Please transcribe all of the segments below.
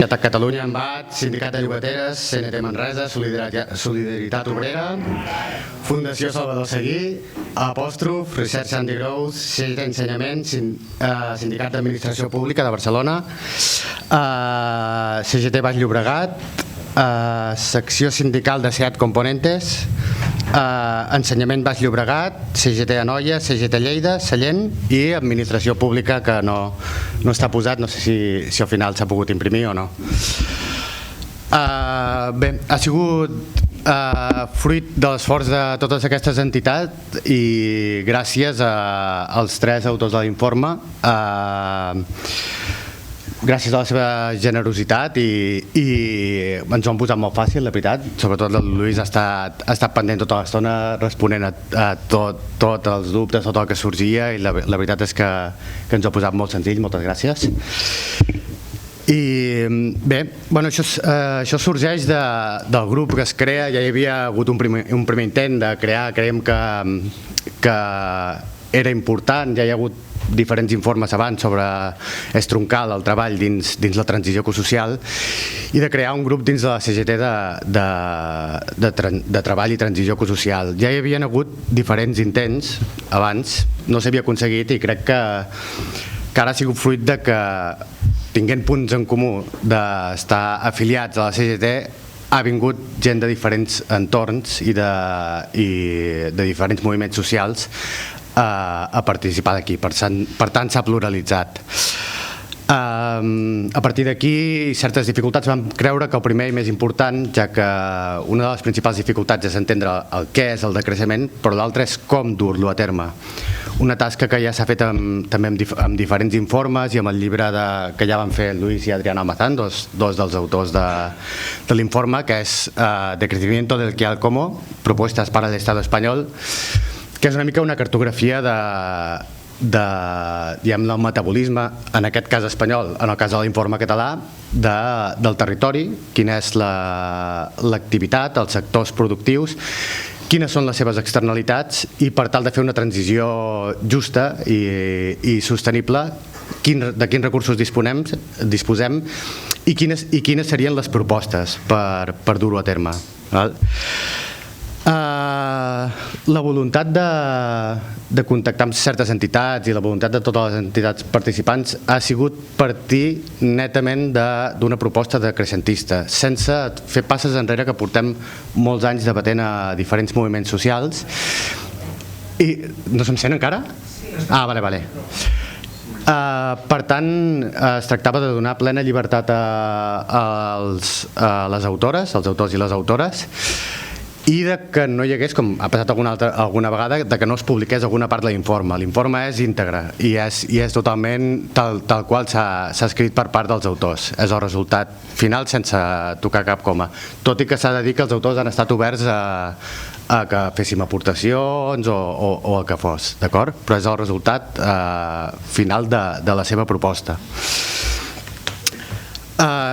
Atac Catalunya, Embat, Sindicat de Llogateres, CNT Manresa, Solidaritat Obrera, Fundació Salvador Seguí, Apòstrof, Research and Growth, CGT Ensenyament, Sindicat d'Administració Pública de Barcelona, CGT Baix Llobregat, Secció Sindical de SEAT Componentes, Ensenyament Baix Llobregat, CGT Anoia, CGT Lleida, Sallent i Administració Pública, que no està posat, no sé si al final s'ha pogut imprimir o no. Bé, ha sigut fruit de l'esforç de totes aquestes entitats i gràcies als tres autors de l'informe, gràcies a la seva generositat i ens ho han posat molt fàcil, la veritat. Sobretot el Lluís ha estat pendent tota l'estona responent a tots els dubtes, tot el que sorgia, i la veritat és que ens ho ha posat molt senzill. Moltes gràcies. I bé, això sorgeix del grup que es crea. Ja hi havia hagut un primer intent de crear, creiem que era important, ja hi ha hagut diferents informes abans sobre troncal el treball dins la transició ecosocial i de crear un grup dins de la CGT de treball i transició ecosocial. Ja hi havien hagut diferents intents abans, no s'havia aconseguit, i crec que ara ha sigut fruit de que, tinguent punts en comú d'estar afiliats a la CGT, ha vingut gent de diferents entorns i de diferents moviments socials a participar d'aquí, per tant s'ha pluralitzat. A partir d'aquí, certes dificultats vam creure que el primer i més important, ja que una de les principals dificultats és entendre el què és el decreixement, però l'altra és com dur-lo a terme. Una tasca que ja s'ha fet també amb diferents informes i amb el llibre que ja van fer Luis i Adrián Almazán, dos dels autors de l'informe, que és Decrecimiento del que al cómo, propuestas para el Estado español, que és una mica una cartografia del metabolisme, en aquest cas espanyol, en el cas de l'informe català, del territori, quina és l'activitat, els sectors productius, quines són les seves externalitats, i per tal de fer una transició justa i sostenible, de quins recursos disposem i quines serien les propostes per dur-ho a terme. La voluntat de contactar amb certes entitats i la voluntat de totes les entitats participants ha sigut partir netament d'una proposta decreixentista, sense fer passes enrere que portem molts anys debatent a diferents moviments socials. I no se'm sent encara? Ah, vale. Per tant, es tractava de donar plena llibertat a les autores, als autors i les autores, i que no hi hagués, com ha passat alguna vegada, que no es publiqués alguna part de l'informe. L'informe és íntegre i és totalment tal qual s'ha escrit per part dels autors. És el resultat final sense tocar cap coma. Tot i que s'ha de dir que els autors han estat oberts a que féssim aportacions o el que fos, d'acord? Però és el resultat final de la seva proposta.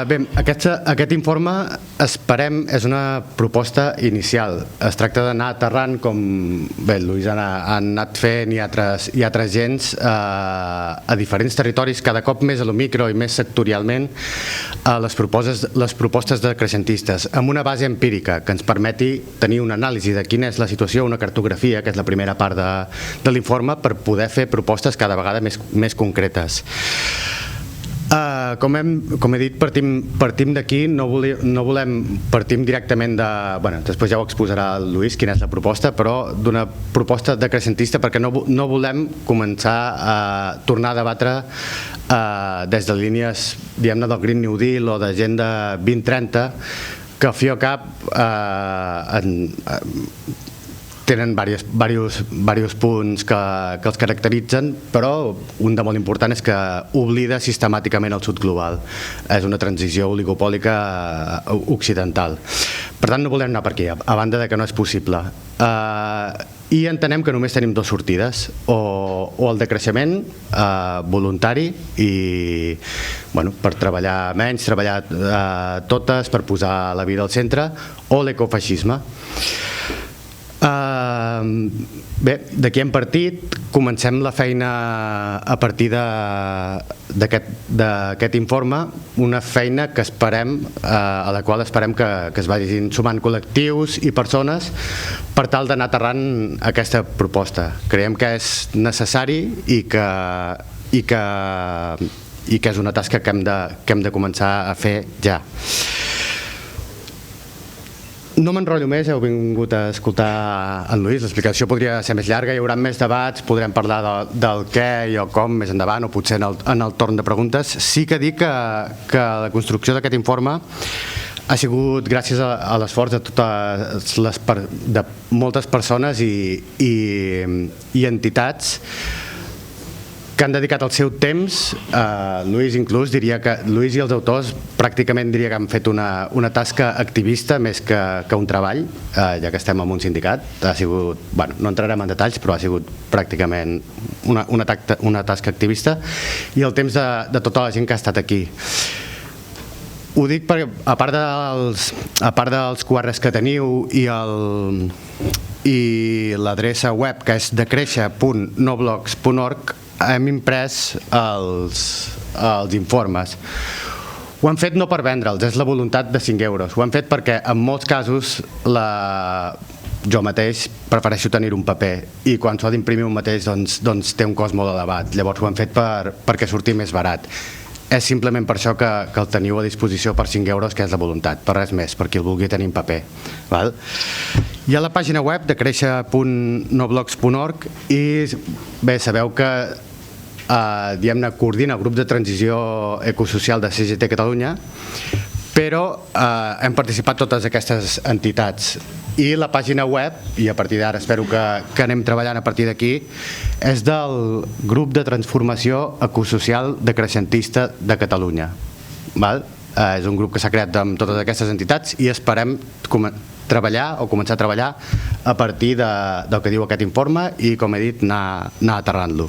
Bé, aquest informe, esperem, és una proposta inicial. Es tracta d'anar aterrant, com bé, Lluís ha anat fent i altres gens, a diferents territoris, cada cop més a lo micro i més sectorialment, les propostes decreixentistes, amb una base empírica que ens permeti tenir una anàlisi de quina és la situació, una cartografia, que és la primera part de l'informe, per poder fer propostes cada vegada més concretes. Com he dit, partim d'aquí, no volem partim directament de... Després ja ho exposarà el Lluís quina és la proposta, però d'una proposta decreixentista, perquè no volem començar a tornar a debatre des de línies, diguem-ne, del Green New Deal o d'Agenda 2030, que al fi i al cap tenen diversos punts que els caracteritzen, però un de molt important és que oblida sistemàticament el sud global. És una transició oligopòlica occidental. Per tant, no volem anar per aquí, a banda de que no és possible. I entenem que només tenim dues sortides, o el decreixement voluntari, i per treballar menys, treballar totes, per posar la vida al centre, o l'ecofeixisme. Bé, d'aquí hem partit, comencem la feina a partir d'aquest informe, una feina que esperem, a la qual esperem que es vagin sumant col·lectius i persones per tal d'anar aterrant aquesta proposta. Creiem que és necessari i que és una tasca que hem de començar a fer ja. No m'enrotllo més, heu vingut a escoltar en Lluís, l'explicació podria ser més llarga, hi haurà més debats, podrem parlar del què i el com més endavant o potser en el torn de preguntes. Sí que dic que la construcció d'aquest informe ha sigut gràcies a l'esforç de moltes persones i entitats que han dedicat el seu temps. Lluís inclús diria que Lluís i els autors pràcticament diria que han fet una tasca activista més que un treball, ja que estem en un sindicat. Ha sigut, bueno, no entrarem en detalls, però ha sigut pràcticament una tasca activista, i el temps de tota la gent que ha estat aquí. Ho dic perquè a part dels QRs que teniu i l'adreça web, que és decreixa.noblogs.org, hem imprès els informes. Ho hem fet no per vendre'ls, és la voluntat de 5 euros. Ho hem fet perquè en molts casos jo mateix prefereixo tenir un paper i quan s'ho ha d'imprimir un mateix doncs té un cost molt elevat. Llavors ho hem fet perquè surti més barat. És simplement per això que el teniu a disposició per 5 euros, que és la voluntat, per res més, per qui el vulgui tenir en paper. Hi ha la pàgina web de decreixa.noblogs.org i bé, sabeu que diguem-ne coordina el grup de transició ecosocial de CGT Catalunya, però hem participat totes aquestes entitats. I la pàgina web, i a partir d'ara espero que anem treballant a partir d'aquí, és del grup de transformació ecosocial decreixentista de Catalunya. És un grup que s'ha creat amb totes aquestes entitats i esperem començar a treballar a partir del que diu aquest informe i, com he dit, anar aterrant-lo.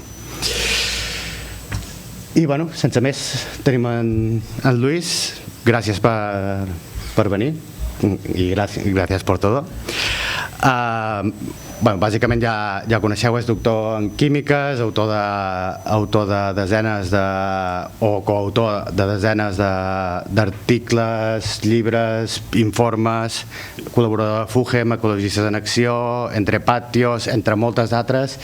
I bueno, sense més, tenim en Lluís. Gràcies per venir i gràcies per tot. Bàsicament ja coneixeu, és doctor en químiques, autor de desenes o coautor de desenes d'articles, llibres, informes, col·laborador de FUGEM, Ecologistes en Acció, Entre Patios, entre moltes d'altres.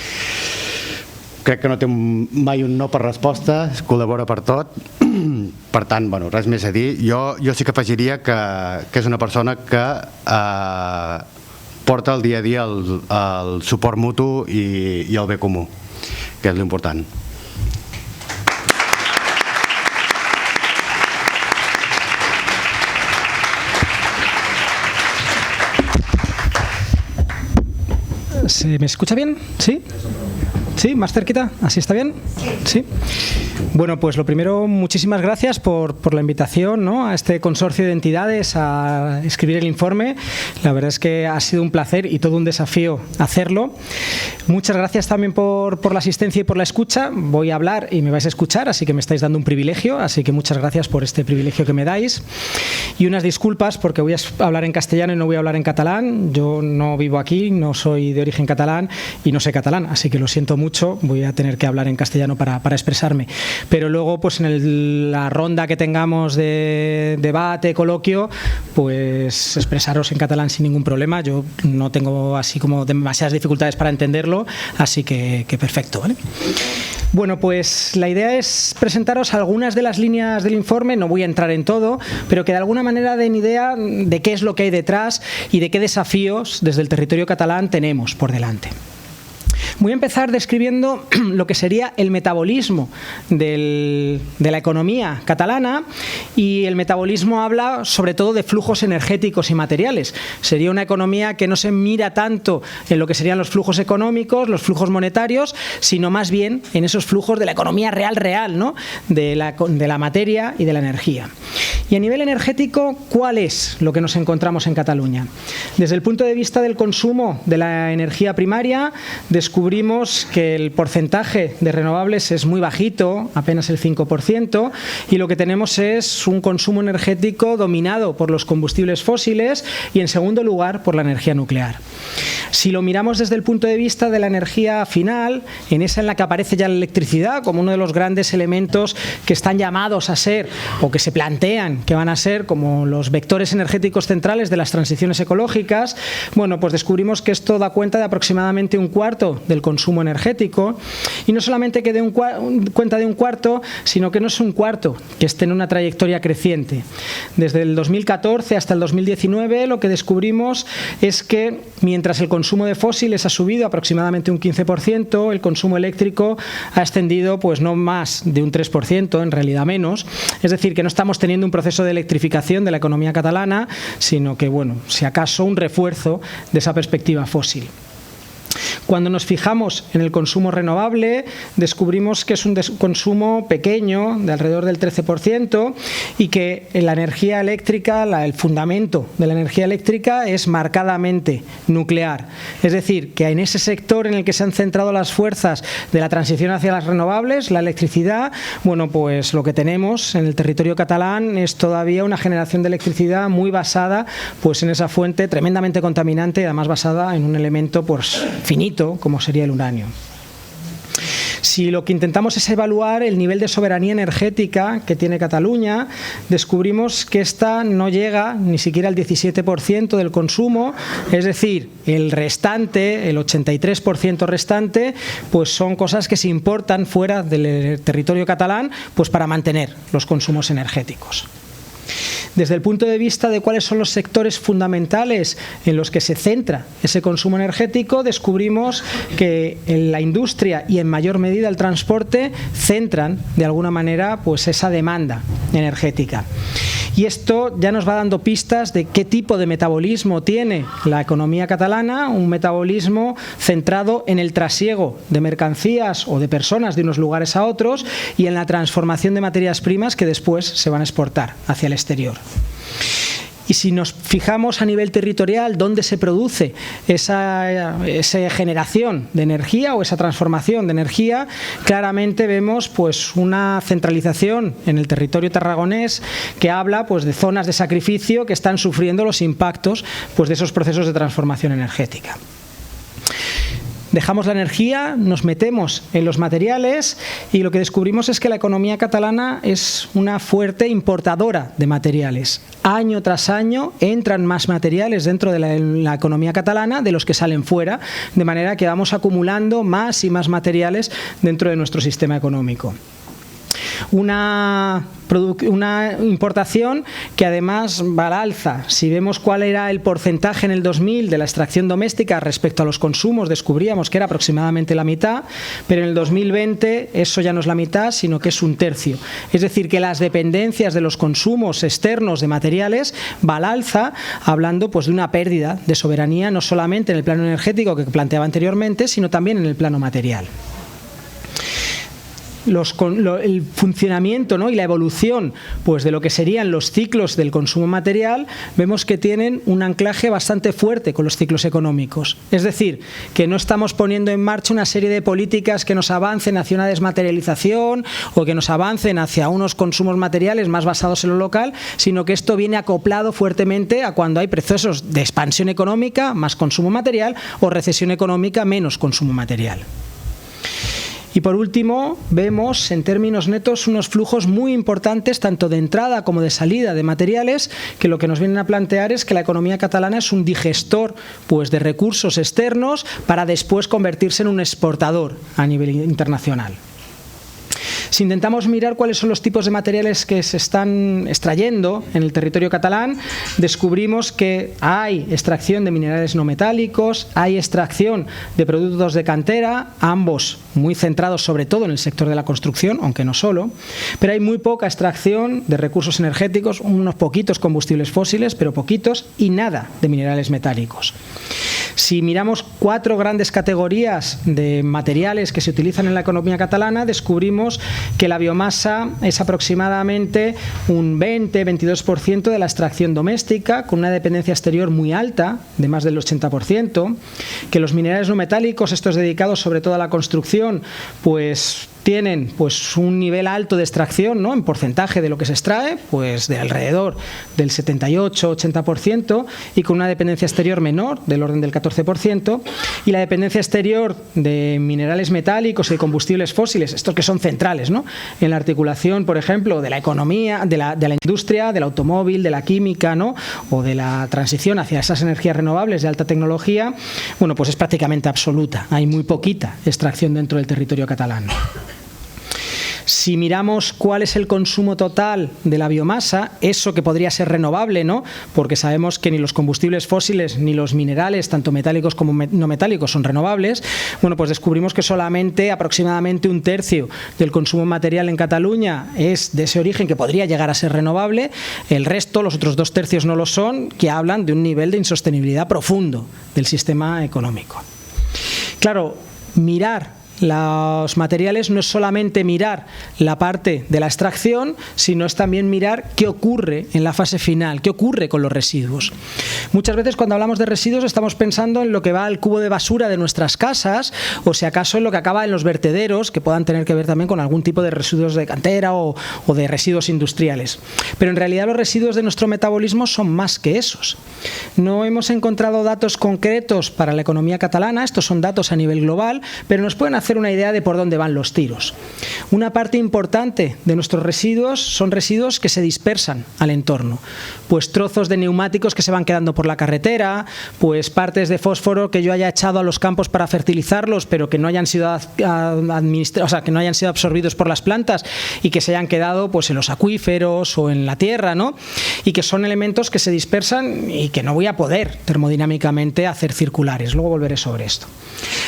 Crec que no té mai un no per resposta, es col·labora per tot. Per tant, res més a dir. Jo sí que afegiria que és una persona que porta el dia a dia el suport mutu i el bé comú, que és l'important. ¿Me escucha bien? ¿Sí? ¿Sí? ¿Más cerquita? ¿Así está bien? Sí. Bueno, pues lo primero, muchísimas gracias por la invitación, ¿no?, a este consorcio de entidades a escribir el informe. La verdad es que ha sido un placer y todo un desafío hacerlo. Muchas gracias también por la asistencia y por la escucha. Voy a hablar y me vais a escuchar, así que me estáis dando un privilegio, así que muchas gracias por este privilegio que me dais. Y unas disculpas porque voy a hablar en castellano y no voy a hablar en catalán. Yo no vivo aquí, no soy de origen catalán y no sé catalán, así que lo siento mucho, voy a tener que hablar en castellano para expresarme. Pero luego, pues en la ronda que tengamos de debate, coloquio, pues expresaros en catalán sin ningún problema. Yo no tengo así como demasiadas dificultades para entenderlo, así que perfecto, ¿vale? Bueno, pues la idea es presentaros algunas de las líneas del informe, no voy a entrar en todo, pero que de alguna manera den idea de qué es lo que hay detrás y de qué desafíos desde el territorio catalán tenemos por delante. Voy a empezar describiendo lo que sería el metabolismo de la economía catalana, y el metabolismo habla sobre todo de flujos energéticos y materiales. Sería una economía que no se mira tanto en lo que serían los flujos económicos, los flujos monetarios, sino más bien en esos flujos de la economía real, ¿no?, de la materia y de la energía. Y a nivel energético, ¿cuál es lo que nos encontramos en Cataluña? Desde el punto de vista del consumo de la energía primaria, descubrimos descubrimos que el porcentaje de renovables es muy bajito, apenas el 5%, y lo que tenemos es un consumo energético dominado por los combustibles fósiles y, en segundo lugar, por la energía nuclear. Si lo miramos desde el punto de vista de la energía final, en esa en la que aparece ya la electricidad como uno de los grandes elementos que están llamados a ser, o que se plantean que van a ser como los vectores energéticos centrales de las transiciones ecológicas, bueno, pues descubrimos que esto da cuenta de aproximadamente un cuarto del consumo energético, y no solamente que dé cuenta de un cuarto, sino que no es un cuarto, que esté en una trayectoria creciente. Desde el 2014 hasta el 2019 lo que descubrimos es que mientras el consumo de fósiles ha subido aproximadamente un 15%, el consumo eléctrico ha ascendido pues no más de un 3%, en realidad menos. Es decir, que no estamos teniendo un proceso de electrificación de la economía catalana, sino que, bueno, si acaso un refuerzo de esa perspectiva fósil. Cuando nos fijamos en el consumo renovable, descubrimos que es un consumo pequeño, de alrededor del 13%, y que la energía eléctrica, el fundamento de la energía eléctrica es marcadamente nuclear. Es decir, que en ese sector en el que se han centrado las fuerzas de la transición hacia las renovables, la electricidad, bueno, pues lo que tenemos en el territorio catalán es todavía una generación de electricidad muy basada pues en esa fuente tremendamente contaminante y además basada en un elemento pues finito, como sería el uranio. Si lo que intentamos es evaluar el nivel de soberanía energética que tiene Cataluña, descubrimos que esta no llega ni siquiera al 17% del consumo, es decir, el restante, el 83% restante, pues son cosas que se importan fuera del territorio catalán pues para mantener los consumos energéticos. Desde el punto de vista de cuáles son los sectores fundamentales en los que se centra ese consumo energético, descubrimos que en la industria y en mayor medida el transporte centran de alguna manera pues esa demanda energética. Y esto ya nos va dando pistas de qué tipo de metabolismo tiene la economía catalana, un metabolismo centrado en el trasiego de mercancías o de personas de unos lugares a otros y en la transformación de materias primas que después se van a exportar hacia el exterior. Y si nos fijamos a nivel territorial dónde se produce esa generación de energía o esa transformación de energía, claramente vemos pues una centralización en el territorio tarragonés que habla pues de zonas de sacrificio que están sufriendo los impactos pues de esos procesos de transformación energética. Dejamos la energía, nos metemos en los materiales y lo que descubrimos es que la economía catalana es una fuerte importadora de materiales. Año tras año entran más materiales dentro de la economía catalana de los que salen fuera, de manera que vamos acumulando más y más materiales dentro de nuestro sistema económico. Una importación que además va al alza. Si vemos cuál era el porcentaje en el 2000 de la extracción doméstica respecto a los consumos, descubríamos que era aproximadamente la mitad, pero en el 2020 eso ya no es la mitad, sino que es un tercio. Es decir, que las dependencias de los consumos externos de materiales va al alza, hablando pues de una pérdida de soberanía no solamente en el plano energético que planteaba anteriormente, sino también en el plano material. El funcionamiento, ¿no?, y la evolución pues de lo que serían los ciclos del consumo material, vemos que tienen un anclaje bastante fuerte con los ciclos económicos. Es decir, que no estamos poniendo en marcha una serie de políticas que nos avancen hacia una desmaterialización o que nos avancen hacia unos consumos materiales más basados en lo local, sino que esto viene acoplado fuertemente a cuando hay procesos de expansión económica, más consumo material, o recesión económica, menos consumo material. Y por último, vemos en términos netos unos flujos muy importantes tanto de entrada como de salida de materiales que lo que nos vienen a plantear es que la economía catalana es un digestor pues, de recursos externos para después convertirse en un exportador a nivel internacional. Si intentamos mirar cuáles son los tipos de materiales que se están extrayendo en el territorio catalán, descubrimos que hay extracción de minerales no metálicos, hay extracción de productos de cantera, ambos muy centrados sobre todo en el sector de la construcción, aunque no solo, pero hay muy poca extracción de recursos energéticos, unos poquitos combustibles fósiles, pero poquitos, y nada de minerales metálicos. Si miramos 4 grandes categorías de materiales que se utilizan en la economía catalana, descubrimos que la biomasa es aproximadamente un 20-22% de la extracción doméstica, con una dependencia exterior muy alta, de más del 80%, que los minerales no metálicos, estos dedicados sobre todo a la construcción, pues tienen pues un nivel alto de extracción, ¿no?, en porcentaje de lo que se extrae, pues de alrededor del 78-80%, y con una dependencia exterior menor, del orden del 14%, y la dependencia exterior de minerales metálicos y de combustibles fósiles, estos que son centrales, ¿no?, en la articulación, por ejemplo, de la economía, de la industria, del automóvil, de la química, ¿no?, o de la transición hacia esas energías renovables de alta tecnología, bueno, pues es prácticamente absoluta. Hay muy poquita extracción dentro del territorio catalán. Si miramos cuál es el consumo total de la biomasa, eso que podría ser renovable, ¿no?, porque sabemos que ni los combustibles fósiles ni los minerales, tanto metálicos como no metálicos, son renovables, bueno, pues descubrimos que solamente aproximadamente un tercio del consumo material en Cataluña es de ese origen que podría llegar a ser renovable. El resto, los otros 2 tercios no lo son, que hablan de un nivel de insostenibilidad profundo del sistema económico. Claro, mirar los materiales no es solamente mirar la parte de la extracción, sino es también mirar qué ocurre en la fase final, qué ocurre con los residuos. Muchas veces cuando hablamos de residuos estamos pensando en lo que va al cubo de basura de nuestras casas, o si acaso en lo que acaba en los vertederos, que puedan tener que ver también con algún tipo de residuos de cantera o de residuos industriales. Pero en realidad los residuos de nuestro metabolismo son más que esos. No hemos encontrado datos concretos para la economía catalana, estos son datos a nivel global, pero nos pueden hacer una idea de por dónde van los tiros. Una parte importante de nuestros residuos son residuos que se dispersan al entorno, pues trozos de neumáticos que se van quedando por la carretera, pues partes de fósforo que yo haya echado a los campos para fertilizarlos, pero que no hayan sido que no hayan sido absorbidos por las plantas y que se hayan quedado pues en los acuíferos o en la tierra, ¿no?, y que son elementos que se dispersan y que no voy a poder termodinámicamente hacer circulares. Luego volveré sobre esto.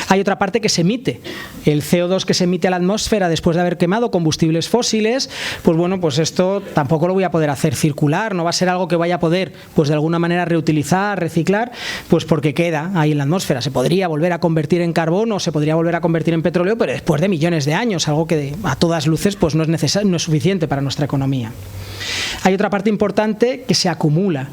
Hay otra parte que se emite, el CO2 que se emite a la atmósfera después de haber quemado combustibles fósiles, pues bueno, pues esto tampoco lo voy a poder hacer circular, no va a ser algo que vaya a poder, pues de alguna manera reutilizar, reciclar, pues porque queda ahí en la atmósfera. Se podría volver a convertir en carbono, se podría volver a convertir en petróleo, pero después de millones de años, algo que a todas luces pues no es necesario, no es suficiente para nuestra economía. Hay otra parte importante que se acumula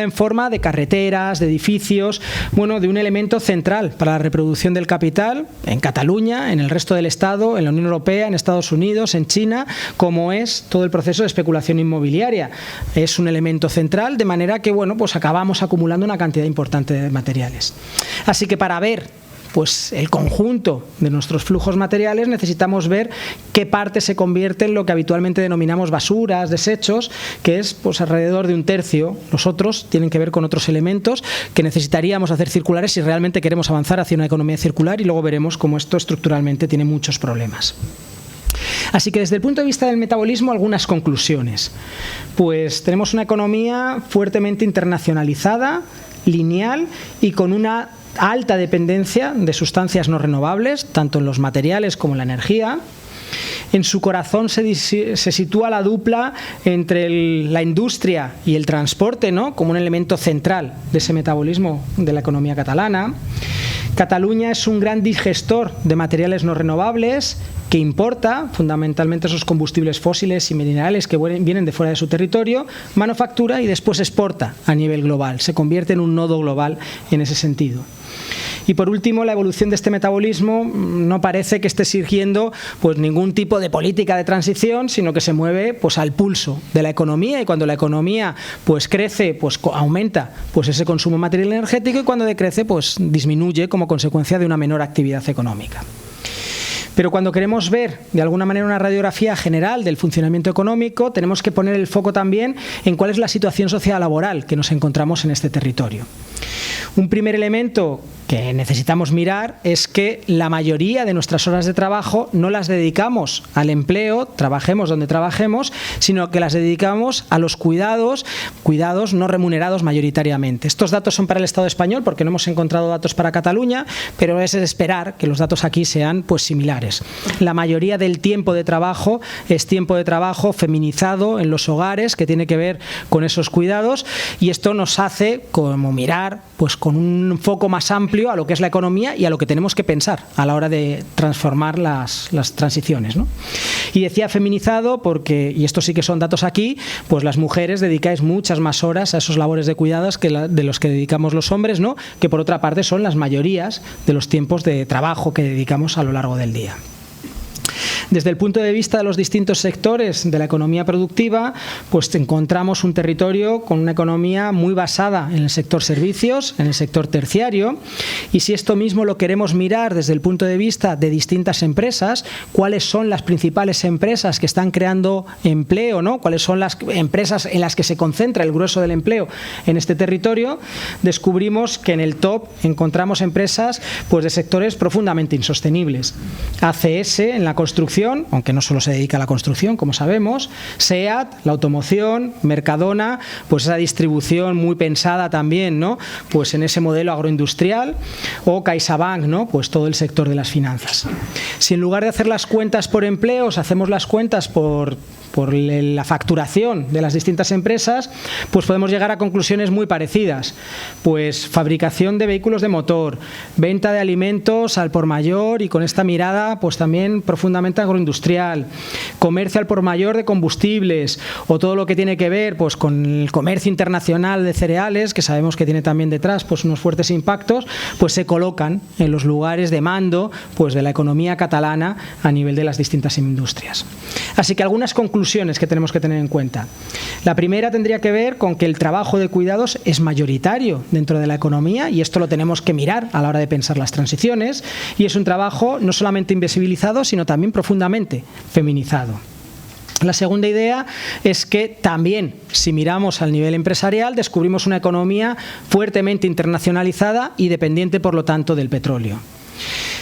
en forma de carreteras, de edificios, bueno, de un elemento central para la reproducción del capital en Cataluña, en el resto del Estado, en la Unión Europea, en Estados Unidos, en China, como es todo el proceso de especulación inmobiliaria. Es un elemento central, de manera que, bueno, pues acabamos acumulando una cantidad importante de materiales. Así que para ver pues el conjunto de nuestros flujos materiales necesitamos ver qué parte se convierte en lo que habitualmente denominamos basuras, desechos, que es pues alrededor de un tercio. Los otros tienen que ver con otros elementos que necesitaríamos hacer circulares si realmente queremos avanzar hacia una economía circular, y luego veremos cómo esto estructuralmente tiene muchos problemas. Así que desde el punto de vista del metabolismo, algunas conclusiones. Pues tenemos una economía fuertemente internacionalizada, lineal y con una alta dependencia de sustancias no renovables, tanto en los materiales como en la energía. En su corazón se sitúa la dupla entre la industria y el transporte, ¿no?, como un elemento central de ese metabolismo de la economía catalana. Cataluña es un gran digestor de materiales no renovables, que importa fundamentalmente esos combustibles fósiles y minerales que vienen de fuera de su territorio, manufactura y después exporta a nivel global. Se convierte en un nodo global en ese sentido. Y por último, la evolución de este metabolismo no parece que esté siguiendo pues ningún tipo de política de transición, sino que se mueve pues al pulso de la economía, y cuando la economía pues crece, pues aumenta pues ese consumo material energético, y cuando decrece pues disminuye como consecuencia de una menor actividad económica. Pero cuando queremos ver de alguna manera una radiografía general del funcionamiento económico, tenemos que poner el foco también en cuál es la situación sociolaboral que nos encontramos en este territorio. Un primer elemento que necesitamos mirar es que la mayoría de nuestras horas de trabajo no las dedicamos al empleo, trabajemos donde trabajemos, sino que las dedicamos a los cuidados no remunerados mayoritariamente. Estos datos son para el Estado español porque no hemos encontrado datos para Cataluña, pero es de esperar que los datos aquí sean pues similares. La mayoría del tiempo de trabajo es tiempo de trabajo feminizado en los hogares, que tiene que ver con esos cuidados, y esto nos hace como mirar pues con un foco más amplio a lo que es la economía y a lo que tenemos que pensar a la hora de transformar las transiciones, ¿no? Y decía feminizado porque, y estos sí que son datos aquí, pues las mujeres dedicáis muchas más horas a esos labores de cuidados que de los que dedicamos los hombres, ¿no? Que por otra parte son las mayorías de los tiempos de trabajo que dedicamos a lo largo del día. Desde el punto de vista de los distintos sectores de la economía productiva, pues encontramos un territorio con una economía muy basada en el sector servicios, en el sector terciario, y si esto mismo lo queremos mirar desde el punto de vista de distintas empresas, cuáles son las principales empresas que están creando empleo, ¿no? Cuáles son las empresas en las que se concentra el grueso del empleo en este territorio, descubrimos que en el top encontramos empresas pues de sectores profundamente insostenibles. ACS en la construcción, aunque no solo se dedica a la construcción, como sabemos, SEAT, la automoción, Mercadona, pues esa distribución muy pensada también, ¿no? Pues en ese modelo agroindustrial, o CaixaBank, ¿no? Pues todo el sector de las finanzas. Si en lugar de hacer las cuentas por empleos, hacemos las cuentas por la facturación de las distintas empresas, pues podemos llegar a conclusiones muy parecidas. Pues fabricación de vehículos de motor, venta de alimentos al por mayor y con esta mirada pues también profundamente agroindustrial, comercio al por mayor de combustibles o todo lo que tiene que ver pues con el comercio internacional de cereales, que sabemos que tiene también detrás pues unos fuertes impactos, pues se colocan en los lugares de mando pues de la economía catalana a nivel de las distintas industrias. Así que algunas conclusiones que tenemos que tener en cuenta. La primera tendría que ver con que el trabajo de cuidados es mayoritario dentro de la economía, y esto lo tenemos que mirar a la hora de pensar las transiciones, y es un trabajo no solamente invisibilizado, sino también profundamente feminizado. La segunda idea es que también, si miramos al nivel empresarial, descubrimos una economía fuertemente internacionalizada y dependiente, por lo tanto, del petróleo.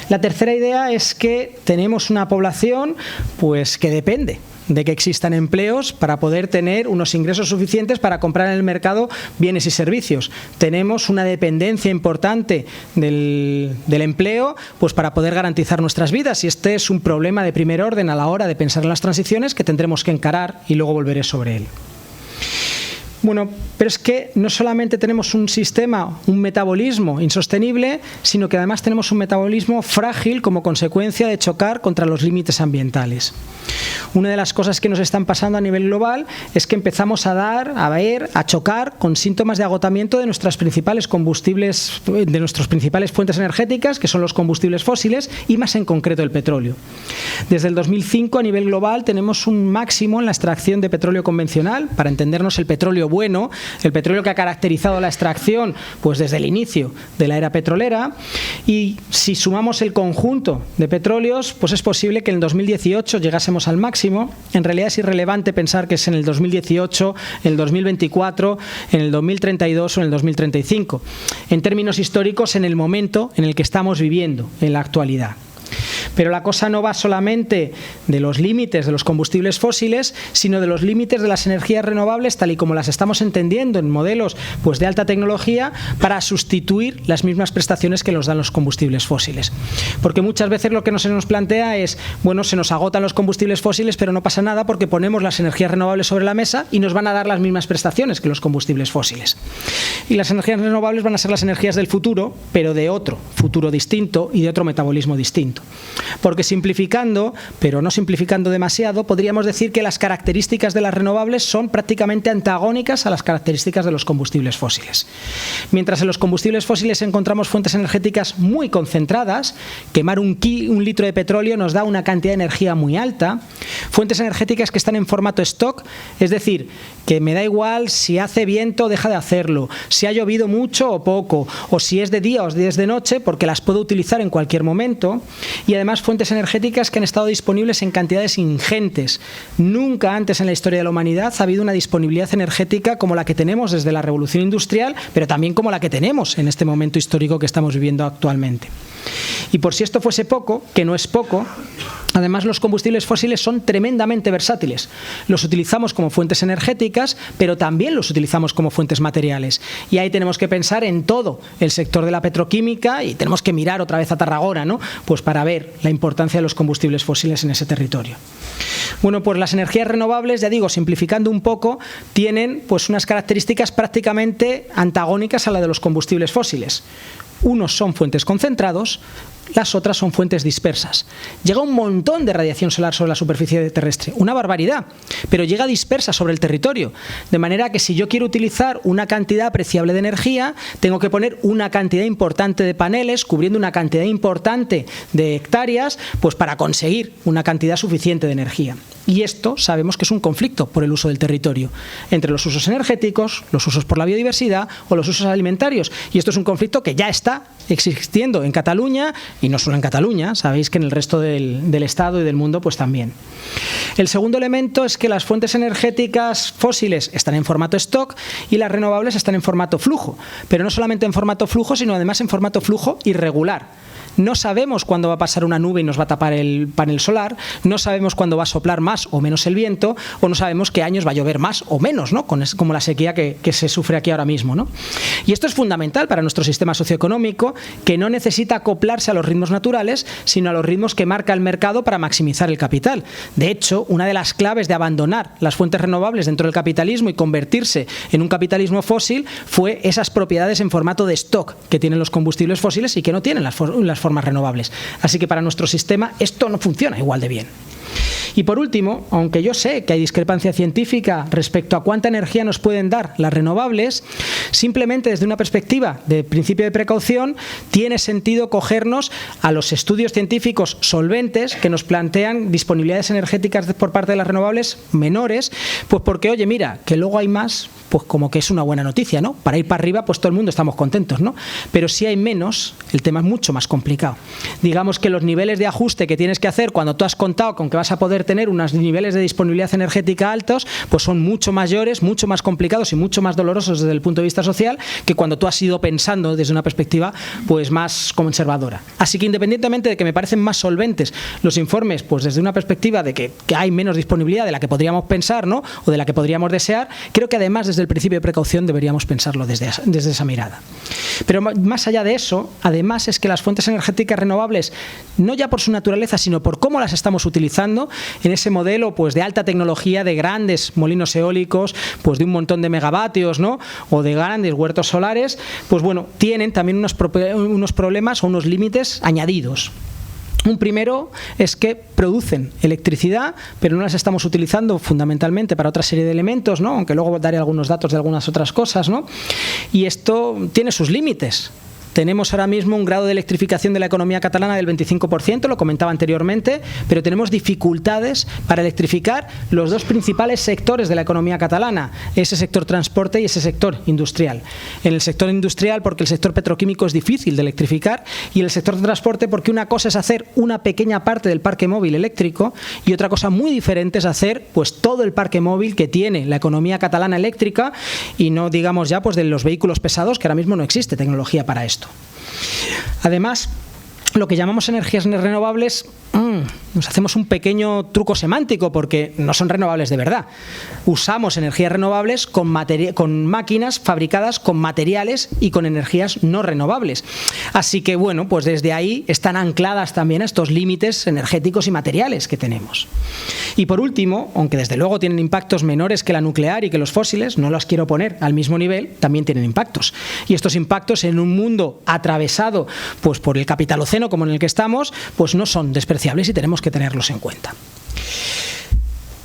La tercera idea es que tenemos una población pues que depende de que existan empleos para poder tener unos ingresos suficientes para comprar en el mercado bienes y servicios. Tenemos una dependencia importante del empleo pues para poder garantizar nuestras vidas, y este es un problema de primer orden a la hora de pensar en las transiciones que tendremos que encarar, y luego volveré sobre él. Bueno, pero es que no solamente tenemos un sistema, un metabolismo insostenible, sino que además tenemos un metabolismo frágil como consecuencia de chocar contra los límites ambientales. Una de las cosas que nos están pasando a nivel global es que empezamos a chocar con síntomas de agotamiento de nuestras principales combustibles, de nuestras principales fuentes energéticas, que son los combustibles fósiles, y más en concreto el petróleo. Desde el 2005 a nivel global tenemos un máximo en la extracción de petróleo convencional. Para entendernos, el petróleo bueno, el petróleo que ha caracterizado la extracción pues desde el inicio de la era petrolera, y si sumamos el conjunto de petróleos, pues es posible que en el 2018 llegásemos al máximo. En realidad es irrelevante pensar que es en el 2018, en el 2024, en el 2032 o en el 2035. En términos históricos, en el momento en el que estamos viviendo en la actualidad. Pero la cosa no va solamente de los límites de los combustibles fósiles, sino de los límites de las energías renovables tal y como las estamos entendiendo en modelos pues de alta tecnología, para sustituir las mismas prestaciones que nos dan los combustibles fósiles. Porque muchas veces lo que se nos plantea es, bueno, se nos agotan los combustibles fósiles, pero no pasa nada porque ponemos las energías renovables sobre la mesa y nos van a dar las mismas prestaciones que los combustibles fósiles. Y las energías renovables van a ser las energías del futuro, pero de otro futuro distinto y de otro metabolismo distinto. Porque simplificando, pero no simplificando demasiado, podríamos decir que las características de las renovables son prácticamente antagónicas a las características de los combustibles fósiles. Mientras en los combustibles fósiles encontramos fuentes energéticas muy concentradas, quemar un litro de petróleo nos da una cantidad de energía muy alta, fuentes energéticas que están en formato stock, es decir, que me da igual si hace viento o deja de hacerlo, si ha llovido mucho o poco, o si es de día o si es de noche, porque las puedo utilizar en cualquier momento, y además fuentes energéticas que han estado disponibles en cantidades ingentes. Nunca antes en la historia de la humanidad ha habido una disponibilidad energética como la que tenemos desde la Revolución Industrial, pero también como la que tenemos en este momento histórico que estamos viviendo actualmente. Y por si esto fuese poco, que no es poco, además los combustibles fósiles son tremendamente versátiles. Los utilizamos como fuentes energéticas, pero también los utilizamos como fuentes materiales. Y ahí tenemos que pensar en todo el sector de la petroquímica y tenemos que mirar otra vez a Tarragona, ¿no? Pues para ver la importancia de los combustibles fósiles en ese territorio. Bueno, pues las energías renovables, ya digo, simplificando un poco, tienen pues unas características prácticamente antagónicas a la de los combustibles fósiles. Unos son fuentes concentrados, las otras son fuentes dispersas. Llega un montón de radiación solar sobre la superficie terrestre, una barbaridad, pero llega dispersa sobre el territorio, de manera que si yo quiero utilizar una cantidad apreciable de energía, tengo que poner una cantidad importante de paneles, cubriendo una cantidad importante de hectáreas, pues para conseguir una cantidad suficiente de energía. Y esto sabemos que es un conflicto por el uso del territorio, entre los usos energéticos, los usos por la biodiversidad o los usos alimentarios. Y esto es un conflicto que ya está existiendo en Cataluña, y no solo en Cataluña, sabéis que en el resto del Estado y del mundo pues también. El segundo elemento es que las fuentes energéticas fósiles están en formato stock y las renovables están en formato flujo, pero no solamente en formato flujo, sino además en formato flujo irregular. No sabemos cuándo va a pasar una nube y nos va a tapar el panel solar, no sabemos cuándo va a soplar más o menos el viento, o no sabemos qué años va a llover más o menos, ¿no? Como la sequía que se sufre aquí ahora mismo, ¿no? Y esto es fundamental para nuestro sistema socioeconómico, que no necesita acoplarse a los ritmos naturales, sino a los ritmos que marca el mercado para maximizar el capital. De hecho, una de las claves de abandonar las fuentes renovables dentro del capitalismo y convertirse en un capitalismo fósil fue esas propiedades en formato de stock que tienen los combustibles fósiles y que no tienen las formas renovables. Así que para nuestro sistema esto no funciona igual de bien. Y por último, aunque yo sé que hay discrepancia científica respecto a cuánta energía nos pueden dar las renovables, simplemente desde una perspectiva de principio de precaución tiene sentido cogernos a los estudios científicos solventes que nos plantean disponibilidades energéticas por parte de las renovables menores, pues porque, oye, mira, que luego hay más, pues como que es una buena noticia, ¿no? Para ir para arriba, pues todo el mundo estamos contentos, ¿no? Pero si hay menos, el tema es mucho más complicado. Digamos que los niveles de ajuste que tienes que hacer cuando tú has contado con que vas a poder tener unos niveles de disponibilidad energética altos, pues son mucho mayores, mucho más complicados y mucho más dolorosos desde el punto de vista social que cuando tú has ido pensando desde una perspectiva pues más conservadora. Así que independientemente de que me parecen más solventes los informes, pues desde una perspectiva de que hay menos disponibilidad de la que podríamos pensar, ¿no? O de la que podríamos desear, creo que además desde el principio de precaución deberíamos pensarlo desde esa mirada. Pero más allá de eso, además es que las fuentes energéticas renovables, no ya por su naturaleza, sino por cómo las estamos utilizando, en ese modelo pues de alta tecnología, de grandes molinos eólicos, pues de un montón de megavatios, ¿no? O de grandes huertos solares, pues bueno, tienen también unos problemas o unos límites añadidos. Un primero es que producen electricidad, pero no las estamos utilizando fundamentalmente para otra serie de elementos, ¿no? Aunque luego daré algunos datos de algunas otras cosas, ¿no? Y esto tiene sus límites. Tenemos ahora mismo un grado de electrificación de la economía catalana del 25%, lo comentaba anteriormente, pero tenemos dificultades para electrificar los dos principales sectores de la economía catalana, ese sector transporte y ese sector industrial. En el sector industrial porque el sector petroquímico es difícil de electrificar, y en el sector de transporte porque una cosa es hacer una pequeña parte del parque móvil eléctrico y otra cosa muy diferente es hacer pues todo el parque móvil que tiene la economía catalana eléctrica, y no digamos ya pues de los vehículos pesados, que ahora mismo no existe tecnología para esto. Además, lo que llamamos energías renovables, nos hacemos un pequeño truco semántico porque no son renovables de verdad. Usamos energías renovables con máquinas fabricadas con materiales y con energías no renovables. Así que bueno, pues desde ahí están ancladas también a estos límites energéticos y materiales que tenemos. Y por último, aunque desde luego tienen impactos menores que la nuclear y que los fósiles, no los quiero poner al mismo nivel, también tienen impactos. Y estos impactos en un mundo atravesado pues por el capitaloceno como en el que estamos, pues no son despreciables y tenemos que tenerlos en cuenta.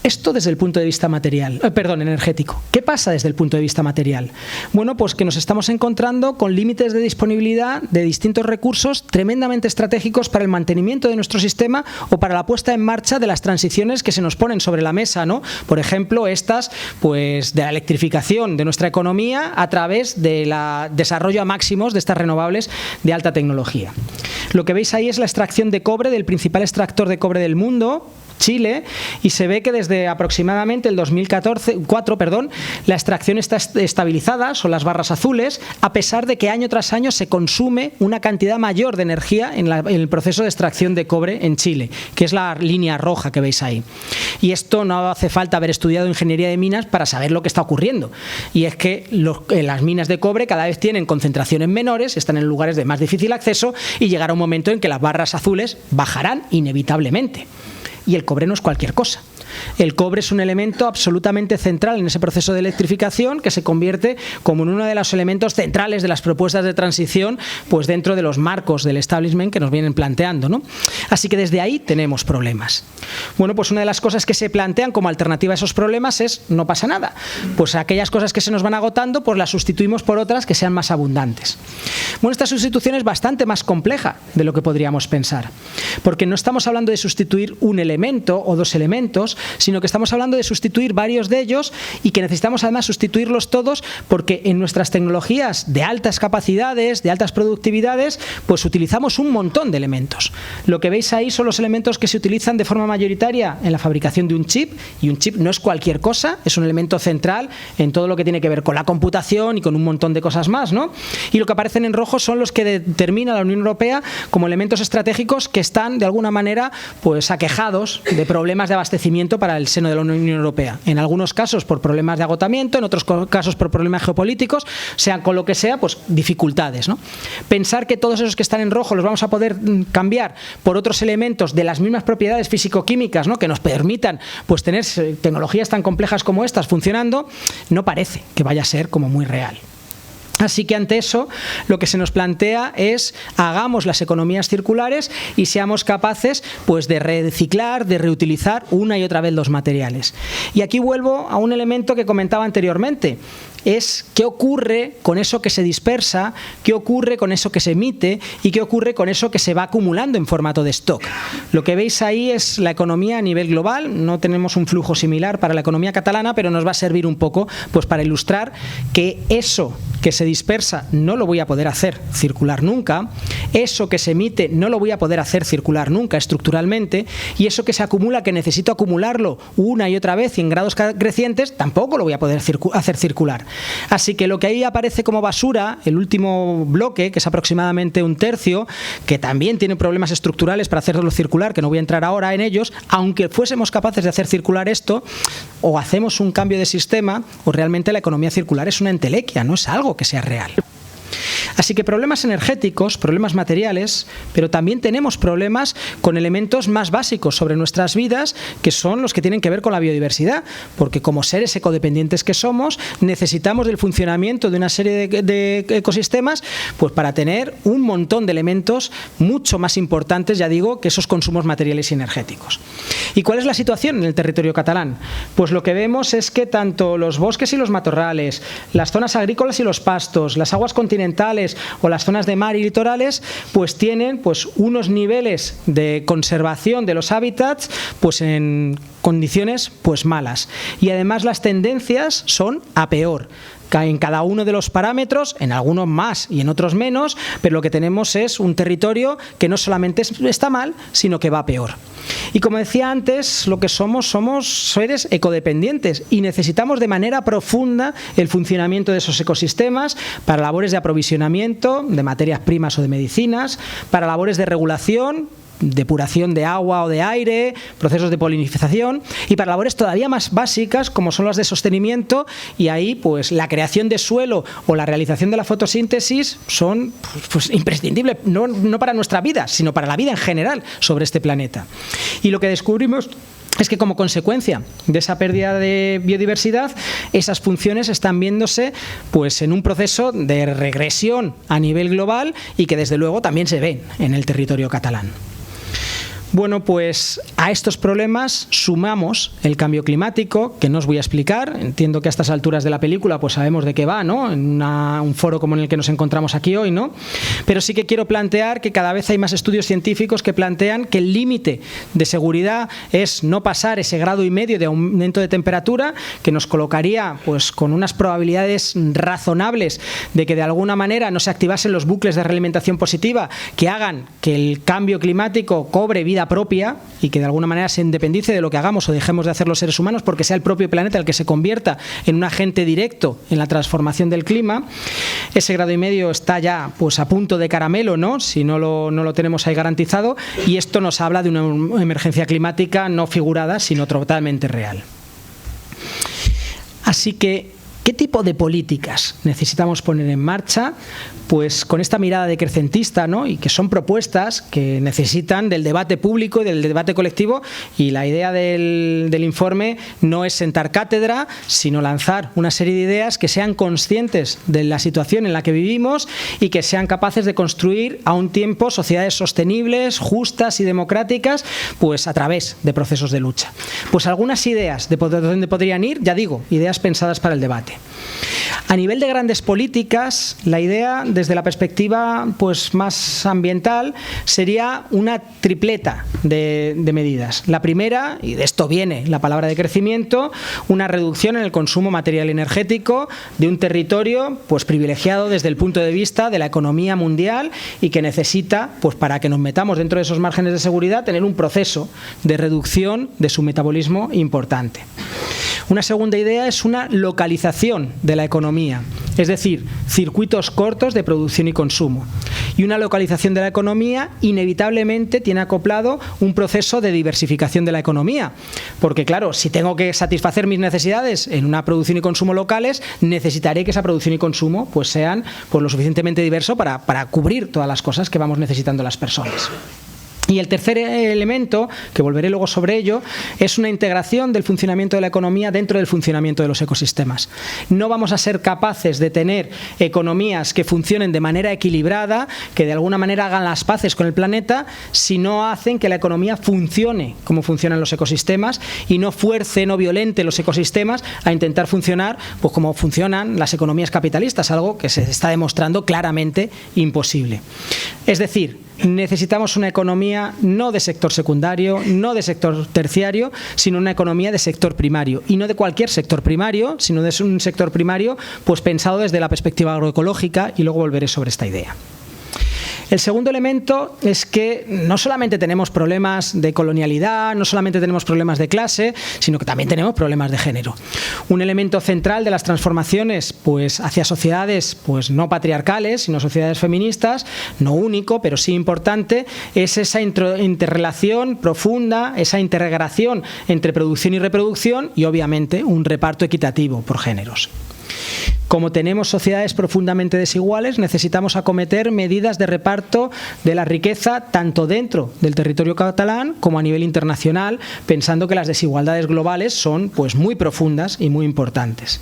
Esto desde el punto de vista energético. ¿Qué pasa desde el punto de vista material? Bueno, pues que nos estamos encontrando con límites de disponibilidad de distintos recursos tremendamente estratégicos para el mantenimiento de nuestro sistema o para la puesta en marcha de las transiciones que se nos ponen sobre la mesa, ¿no? Por ejemplo, estas, pues, de la electrificación de nuestra economía a través del desarrollo a máximos de estas renovables de alta tecnología. Lo que veis ahí es la extracción de cobre del principal extractor de cobre del mundo, Chile, y se ve que desde aproximadamente el 2004, la extracción está estabilizada, son las barras azules, a pesar de que año tras año se consume una cantidad mayor de energía en el proceso de extracción de cobre en Chile, que es la línea roja que veis ahí. Y esto no hace falta haber estudiado ingeniería de minas para saber lo que está ocurriendo. Y es que las minas de cobre cada vez tienen concentraciones menores, están en lugares de más difícil acceso y llegará un momento en que las barras azules bajarán inevitablemente. Y el cobre no es cualquier cosa. El cobre es un elemento absolutamente central en ese proceso de electrificación que se convierte como en uno de los elementos centrales de las propuestas de transición, pues dentro de los marcos del establishment que nos vienen planteando, ¿no? Así que desde ahí tenemos problemas. Bueno, pues una de las cosas que se plantean como alternativa a esos problemas es no pasa nada. Pues aquellas cosas que se nos van agotando, pues las sustituimos por otras que sean más abundantes. Bueno, esta sustitución es bastante más compleja de lo que podríamos pensar, porque no estamos hablando de sustituir un elemento o dos elementos, sino que estamos hablando de sustituir varios de ellos y que necesitamos además sustituirlos todos porque en nuestras tecnologías de altas capacidades, de altas productividades, pues utilizamos un montón de elementos. Lo que veis ahí son los elementos que se utilizan de forma mayoritaria en la fabricación de un chip, y un chip no es cualquier cosa, es un elemento central en todo lo que tiene que ver con la computación y con un montón de cosas más, ¿no? Y lo que aparecen en rojo son los que determina la Unión Europea como elementos estratégicos que están de alguna manera pues aquejados de problemas de abastecimiento para el seno de la Unión Europea. En algunos casos por problemas de agotamiento, en otros casos por problemas geopolíticos, sean con lo que sea, pues dificultades, ¿no? Pensar que todos esos que están en rojo los vamos a poder cambiar por otros elementos de las mismas propiedades físico-químicas, ¿no?, que nos permitan pues tener tecnologías tan complejas como estas funcionando, no parece que vaya a ser como muy real. Así que ante eso lo que se nos plantea es hagamos las economías circulares y seamos capaces pues de reciclar, de reutilizar una y otra vez los materiales. Y aquí vuelvo a un elemento que comentaba anteriormente. Es qué ocurre con eso que se dispersa, qué ocurre con eso que se emite y qué ocurre con eso que se va acumulando en formato de stock. Lo que veis ahí es la economía a nivel global. No tenemos un flujo similar para la economía catalana, pero nos va a servir un poco pues para ilustrar que eso que se dispersa no lo voy a poder hacer circular nunca, eso que se emite no lo voy a poder hacer circular nunca estructuralmente, y eso que se acumula, que necesito acumularlo una y otra vez y en grados crecientes, tampoco lo voy a poder hacer circular. Así que lo que ahí aparece como basura, el último bloque, que es aproximadamente un tercio, que también tiene problemas estructurales para hacerlo circular, que no voy a entrar ahora en ellos, aunque fuésemos capaces de hacer circular esto, o hacemos un cambio de sistema, o realmente la economía circular es una entelequia, no es algo que sea real. Así que problemas energéticos, problemas materiales, pero también tenemos problemas con elementos más básicos sobre nuestras vidas, que son los que tienen que ver con la biodiversidad, porque como seres ecodependientes que somos, necesitamos del funcionamiento de una serie de ecosistemas pues para tener un montón de elementos mucho más importantes, ya digo, que esos consumos materiales y energéticos. ¿Y cuál es la situación en el territorio catalán? Pues lo que vemos es que tanto los bosques y los matorrales, las zonas agrícolas y los pastos, las aguas continentales o las zonas de mar y litorales, pues tienen pues unos niveles de conservación de los hábitats pues en condiciones pues malas. Y además las tendencias son a peor. En cada uno de los parámetros, en algunos más y en otros menos, pero lo que tenemos es un territorio que no solamente está mal, sino que va peor. Y como decía antes, lo que somos seres ecodependientes y necesitamos de manera profunda el funcionamiento de esos ecosistemas para labores de aprovisionamiento de materias primas o de medicinas, para labores de regulación, depuración de agua o de aire, procesos de polinización, y para labores todavía más básicas como son las de sostenimiento, y ahí pues la creación de suelo o la realización de la fotosíntesis son pues imprescindibles, no para nuestra vida, sino para la vida en general sobre este planeta. Y lo que descubrimos es que como consecuencia de esa pérdida de biodiversidad, esas funciones están viéndose pues en un proceso de regresión a nivel global y que desde luego también se ven en el territorio catalán. Bueno, pues a estos problemas sumamos el cambio climático, que no os voy a explicar. Entiendo que a estas alturas de la película pues sabemos de qué va, ¿no? En un foro como en el que nos encontramos aquí hoy, ¿no? Pero sí que quiero plantear que cada vez hay más estudios científicos que plantean que el límite de seguridad es no pasar ese 1,5 grados de aumento de temperatura, que nos colocaría pues con unas probabilidades razonables de que de alguna manera no se activasen los bucles de realimentación positiva que hagan que el cambio climático cobre vida propia y que de alguna manera se independice de lo que hagamos o dejemos de hacer los seres humanos, porque sea el propio planeta el que se convierta en un agente directo en la transformación del clima. Ese 1,5 grados está ya pues a punto de caramelo, ¿no? Si no lo tenemos ahí garantizado, y esto nos habla de una emergencia climática no figurada, sino totalmente real. Así que, ¿qué tipo de políticas necesitamos poner en marcha? Pues con esta mirada decrecentista, ¿no? Y que son propuestas que necesitan del debate público y del debate colectivo, y la idea del informe no es sentar cátedra, sino lanzar una serie de ideas que sean conscientes de la situación en la que vivimos y que sean capaces de construir a un tiempo sociedades sostenibles, justas y democráticas, pues a través de procesos de lucha. Pues algunas ideas de dónde podrían ir, ya digo, ideas pensadas para el debate. A nivel de grandes políticas, la idea desde la perspectiva pues más ambiental sería una tripleta de medidas. La primera, y de esto viene la palabra de crecimiento, una reducción en el consumo material y energético de un territorio pues privilegiado desde el punto de vista de la economía mundial y que necesita, pues para que nos metamos dentro de esos márgenes de seguridad, tener un proceso de reducción de su metabolismo importante. Una segunda idea es una localización de la economía, es decir, circuitos cortos de producción y consumo. Y una localización de la economía inevitablemente tiene acoplado un proceso de diversificación de la economía, porque claro, si tengo que satisfacer mis necesidades en una producción y consumo locales, necesitaré que esa producción y consumo pues sean pues lo suficientemente diverso para cubrir todas las cosas que vamos necesitando las personas. Y el tercer elemento, que volveré luego sobre ello, es una integración del funcionamiento de la economía dentro del funcionamiento de los ecosistemas. No vamos a ser capaces de tener economías que funcionen de manera equilibrada, que de alguna manera hagan las paces con el planeta, si no hacen que la economía funcione como funcionan los ecosistemas y no fuerce, no violente los ecosistemas a intentar funcionar pues como funcionan las economías capitalistas, algo que se está demostrando claramente imposible. Es decir, necesitamos una economía no de sector secundario, no de sector terciario, sino una economía de sector primario. Y no de cualquier sector primario, sino de un sector primario pues pensado desde la perspectiva agroecológica, y luego volveré sobre esta idea. El segundo elemento es que no solamente tenemos problemas de colonialidad, no solamente tenemos problemas de clase, sino que también tenemos problemas de género. Un elemento central de las transformaciones pues, hacia sociedades pues, no patriarcales, sino sociedades feministas, no único, pero sí importante, es esa interrelación profunda, esa integración entre producción y reproducción y, obviamente, un reparto equitativo por géneros. Como tenemos sociedades profundamente desiguales, necesitamos acometer medidas de reparto de la riqueza tanto dentro del territorio catalán como a nivel internacional, pensando que las desigualdades globales son pues, muy profundas y muy importantes.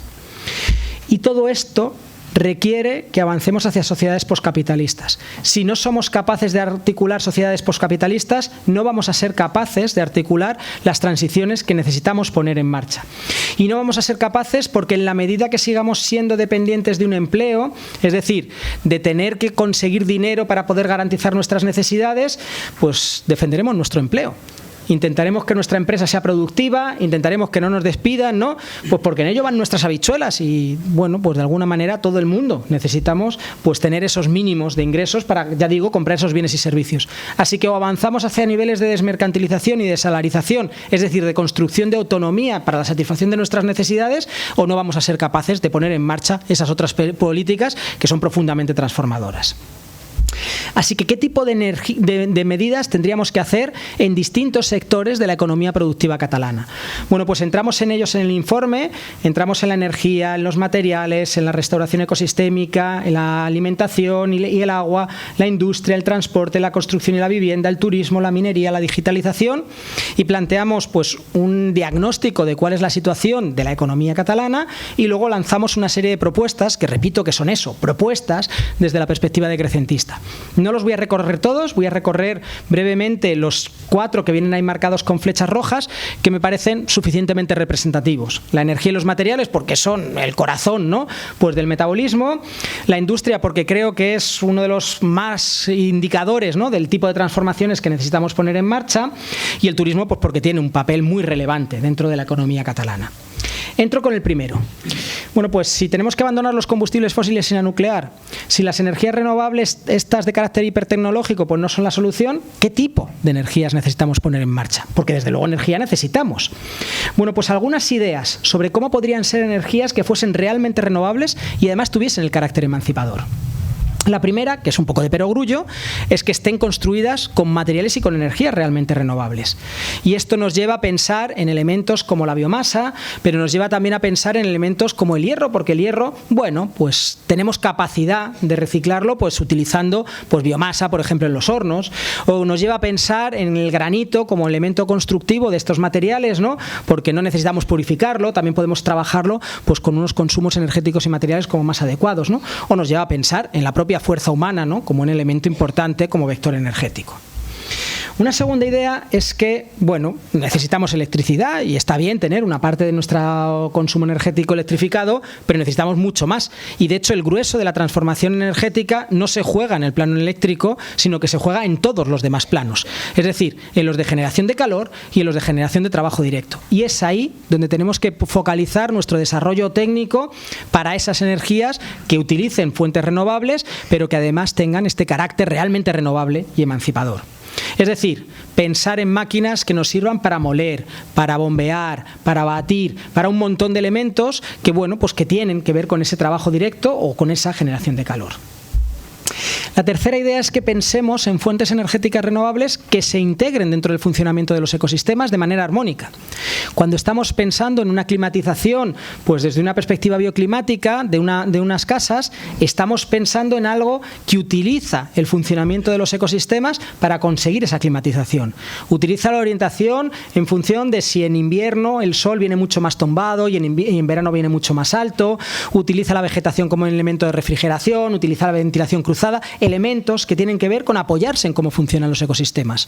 Y todo esto requiere que avancemos hacia sociedades poscapitalistas. Si no somos capaces de articular sociedades poscapitalistas, no vamos a ser capaces de articular las transiciones que necesitamos poner en marcha. Y no vamos a ser capaces porque en la medida que sigamos siendo dependientes de un empleo, es decir, de tener que conseguir dinero para poder garantizar nuestras necesidades, pues defenderemos nuestro empleo. Intentaremos que nuestra empresa sea productiva, intentaremos que no nos despidan, ¿no? Pues porque en ello van nuestras habichuelas y, bueno, pues de alguna manera todo el mundo necesitamos pues tener esos mínimos de ingresos para, ya digo, comprar esos bienes y servicios. Así que o avanzamos hacia niveles de desmercantilización y de salarización, es decir, de construcción de autonomía para la satisfacción de nuestras necesidades, o no vamos a ser capaces de poner en marcha esas otras políticas que son profundamente transformadoras. Así que, ¿qué tipo de medidas tendríamos que hacer en distintos sectores de la economía productiva catalana? Bueno, pues entramos en ellos en el informe, entramos en la energía, en los materiales, en la restauración ecosistémica, en la alimentación y el agua, la industria, el transporte, la construcción y la vivienda, el turismo, la minería, la digitalización, y planteamos pues un diagnóstico de cuál es la situación de la economía catalana y luego lanzamos una serie de propuestas que, repito, que son eso, propuestas desde la perspectiva decrecentista. No los voy a recorrer todos, voy a recorrer brevemente los 4 que vienen ahí marcados con flechas rojas, que me parecen suficientemente representativos. La energía y los materiales, porque son el corazón, ¿no?, pues del metabolismo. La industria, porque creo que es uno de los más indicadores, ¿no?, del tipo de transformaciones que necesitamos poner en marcha. Y el turismo, pues porque tiene un papel muy relevante dentro de la economía catalana. Entro con el primero. Bueno, pues si tenemos que abandonar los combustibles fósiles y la nuclear, si las energías renovables, estas de carácter hipertecnológico, pues no son la solución, ¿qué tipo de energías necesitamos poner en marcha? Porque desde luego energía necesitamos. Bueno, pues algunas ideas sobre cómo podrían ser energías que fuesen realmente renovables y además tuviesen el carácter emancipador. La primera, que es un poco de perogrullo, es que estén construidas con materiales y con energías realmente renovables. Y esto nos lleva a pensar en elementos como la biomasa, pero nos lleva también a pensar en elementos como el hierro, porque el hierro, bueno, pues tenemos capacidad de reciclarlo pues utilizando pues biomasa, por ejemplo, en los hornos, o nos lleva a pensar en el granito como elemento constructivo de estos materiales, ¿no?, porque no necesitamos purificarlo, también podemos trabajarlo pues con unos consumos energéticos y materiales como más adecuados, ¿no? O nos lleva a pensar en la propia fuerza humana, ¿no?, como un elemento importante como vector energético. Una segunda idea es que, bueno, necesitamos electricidad y está bien tener una parte de nuestro consumo energético electrificado, pero necesitamos mucho más. Y de hecho el grueso de la transformación energética no se juega en el plano eléctrico, sino que se juega en todos los demás planos. Es decir, en los de generación de calor y en los de generación de trabajo directo. Y es ahí donde tenemos que focalizar nuestro desarrollo técnico para esas energías que utilicen fuentes renovables, pero que además tengan este carácter realmente renovable y emancipador. Es decir, pensar en máquinas que nos sirvan para moler, para bombear, para batir, para un montón de elementos que, bueno, pues que tienen que ver con ese trabajo directo o con esa generación de calor. La tercera idea es que pensemos en fuentes energéticas renovables que se integren dentro del funcionamiento de los ecosistemas de manera armónica. Cuando estamos pensando en una climatización, pues desde una perspectiva bioclimática de unas casas, estamos pensando en algo que utiliza el funcionamiento de los ecosistemas para conseguir esa climatización. Utiliza la orientación en función de si en invierno el sol viene mucho más tombado y en verano viene mucho más alto, utiliza la vegetación como elemento de refrigeración, utiliza la ventilación cruzada, elementos que tienen que ver con apoyarse en cómo funcionan los ecosistemas.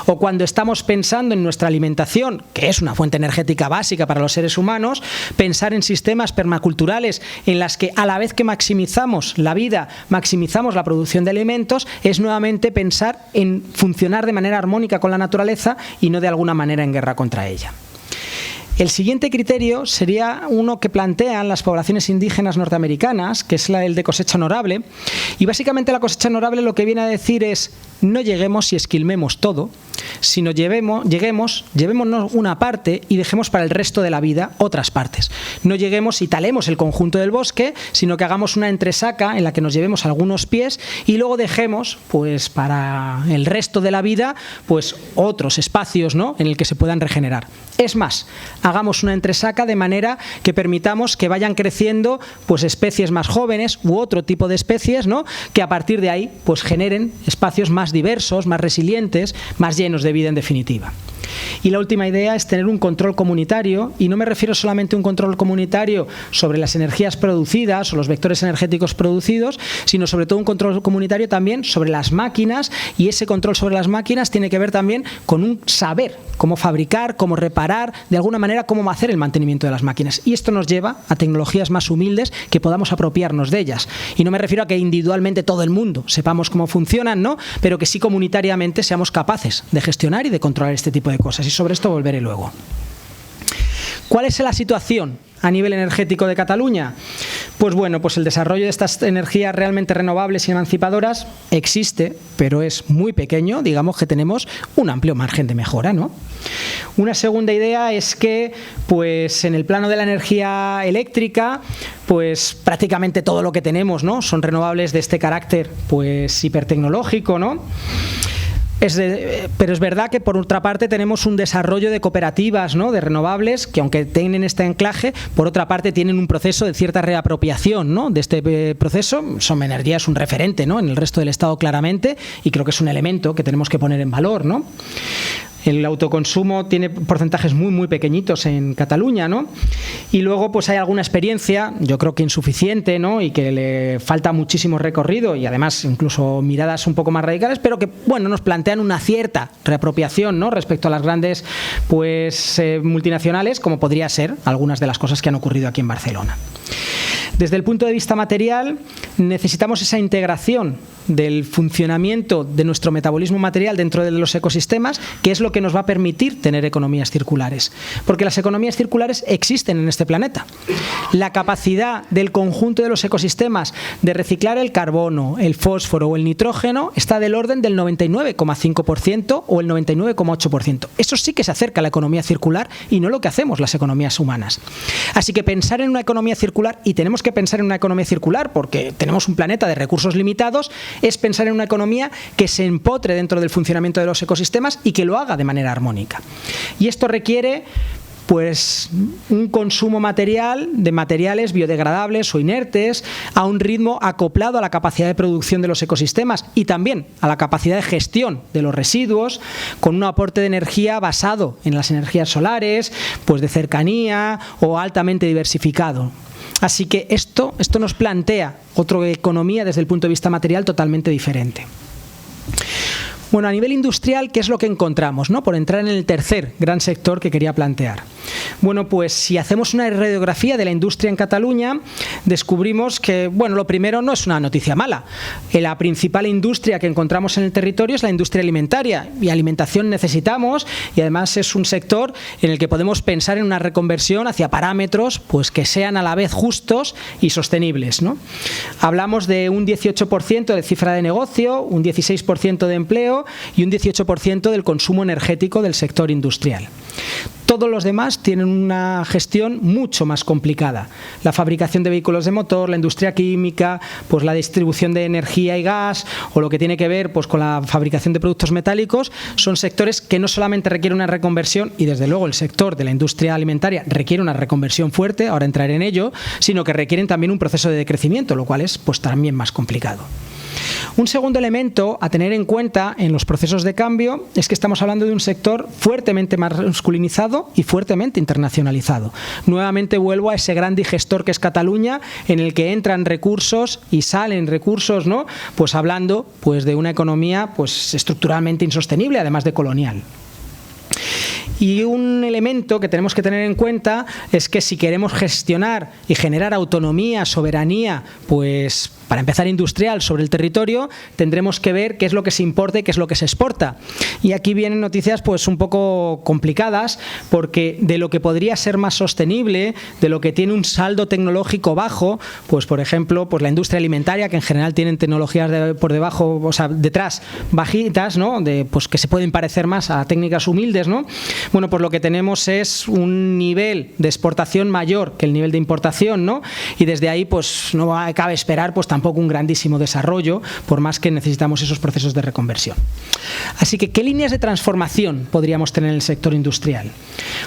O cuando estamos pensando en nuestra alimentación, que es una fuente energética básica para los seres humanos, pensar en sistemas permaculturales en las que a la vez que maximizamos la vida, maximizamos la producción de alimentos, es nuevamente pensar en funcionar de manera armónica con la naturaleza y no de alguna manera en guerra contra ella. El siguiente criterio sería uno que plantean las poblaciones indígenas norteamericanas, que es el de cosecha honorable. Y básicamente la cosecha honorable lo que viene a decir es: no lleguemos y esquilmemos todo, sino llevémonos una parte y dejemos para el resto de la vida otras partes. No lleguemos y talemos el conjunto del bosque, sino que hagamos una entresaca en la que nos llevemos algunos pies y luego dejemos pues para el resto de la vida pues otros espacios, ¿no?, en el que se puedan regenerar. Es más, hagamos una entresaca de manera que permitamos que vayan creciendo pues especies más jóvenes u otro tipo de especies, ¿no?, que a partir de ahí pues generen espacios más diversos, más resilientes, más llenos de vida en definitiva. Y la última idea es tener un control comunitario, y no me refiero solamente a un control comunitario sobre las energías producidas o los vectores energéticos producidos, sino sobre todo un control comunitario también sobre las máquinas, y ese control sobre las máquinas tiene que ver también con un saber cómo fabricar, cómo reparar, de alguna manera cómo hacer el mantenimiento de las máquinas. Y esto nos lleva a tecnologías más humildes que podamos apropiarnos de ellas. Y no me refiero a que individualmente todo el mundo sepamos cómo funcionan, ¿no?, pero que sí comunitariamente seamos capaces de gestionar y de controlar este tipo de cosas. Y sobre esto volveré luego. ¿Cuál es la situación a nivel energético de Cataluña? Pues bueno, pues el desarrollo de estas energías realmente renovables y emancipadoras existe, pero es muy pequeño. Digamos que tenemos un amplio margen de mejora, ¿no? Una segunda idea es que, pues en el plano de la energía eléctrica, pues prácticamente todo lo que tenemos, ¿no?, son renovables de este carácter, pues hipertecnológico, ¿no? Pero es verdad que por otra parte tenemos un desarrollo de cooperativas, ¿no?, de renovables que, aunque tienen este anclaje, por otra parte tienen un proceso de cierta reapropiación, ¿no?, de este proceso. Som Energia es un referente, ¿no?, en el resto del Estado claramente, y creo que es un elemento que tenemos que poner en valor, ¿no? El autoconsumo tiene porcentajes muy pequeñitos en Cataluña, ¿no? Y luego pues hay alguna experiencia, yo creo que insuficiente, ¿no? Y que le falta muchísimo recorrido y además incluso miradas un poco más radicales, pero que bueno, nos plantean una cierta reapropiación, ¿no? Respecto a las grandes pues multinacionales, como podría ser algunas de las cosas que han ocurrido aquí en Barcelona. Desde el punto de vista material, necesitamos esa integración del funcionamiento de nuestro metabolismo material dentro de los ecosistemas, que es lo que nos va a permitir tener economías circulares. Porque las economías circulares existen en este planeta. La capacidad del conjunto de los ecosistemas de reciclar el carbono, el fósforo o el nitrógeno está del orden del 99,5% o el 99,8%. Eso sí que se acerca a la economía circular y no lo que hacemos las economías humanas. Así que pensar en una economía circular, y tenemos que pensar en una economía circular porque tenemos un planeta de recursos limitados, es pensar en una economía que se empotre dentro del funcionamiento de los ecosistemas y que lo haga de manera armónica. Y esto requiere pues un consumo material de materiales biodegradables o inertes a un ritmo acoplado a la capacidad de producción de los ecosistemas y también a la capacidad de gestión de los residuos, con un aporte de energía basado en las energías solares, pues de cercanía o altamente diversificado. Así que esto nos plantea otra economía desde el punto de vista material totalmente diferente. Bueno, a nivel industrial, ¿qué es lo que encontramos, ¿no? Por entrar en el tercer gran sector que quería plantear. Bueno, pues si hacemos una radiografía de la industria en Cataluña, descubrimos que, bueno, lo primero no es una noticia mala. La principal industria que encontramos en el territorio es la industria alimentaria, y alimentación necesitamos, y además es un sector en el que podemos pensar en una reconversión hacia parámetros pues que sean a la vez justos y sostenibles, ¿no? Hablamos de un 18% de cifra de negocio, un 16% de empleo y un 18% del consumo energético del sector industrial. Todos los demás tienen una gestión mucho más complicada. La fabricación de vehículos de motor, la industria química, pues la distribución de energía y gas o lo que tiene que ver pues con la fabricación de productos metálicos son sectores que no solamente requieren una reconversión, y desde luego el sector de la industria alimentaria requiere una reconversión fuerte, ahora entraré en ello, sino que requieren también un proceso de decrecimiento, lo cual es pues también más complicado. Un segundo elemento a tener en cuenta en los procesos de cambio es que estamos hablando de un sector fuertemente masculinizado y fuertemente internacionalizado. Nuevamente vuelvo a ese gran digestor que es Cataluña, en el que entran recursos y salen recursos, ¿no? Pues hablando pues de una economía pues estructuralmente insostenible, además de colonial. Y un elemento que tenemos que tener en cuenta es que si queremos gestionar y generar autonomía, soberanía, pues para empezar industrial sobre el territorio, tendremos que ver qué es lo que se importa y qué es lo que se exporta. Y aquí vienen noticias pues un poco complicadas, porque de lo que podría ser más sostenible, de lo que tiene un saldo tecnológico bajo, pues por ejemplo, pues la industria alimentaria, que en general tienen tecnologías por debajo, o sea, detrás bajitas, ¿no? Pues que se pueden parecer más a técnicas humildes, ¿no? Bueno, pues lo que tenemos es un nivel de exportación mayor que el nivel de importación, ¿no? Y desde ahí pues no cabe esperar pues tampoco un grandísimo desarrollo, por más que necesitamos esos procesos de reconversión. Así que, ¿qué líneas de transformación podríamos tener en el sector industrial?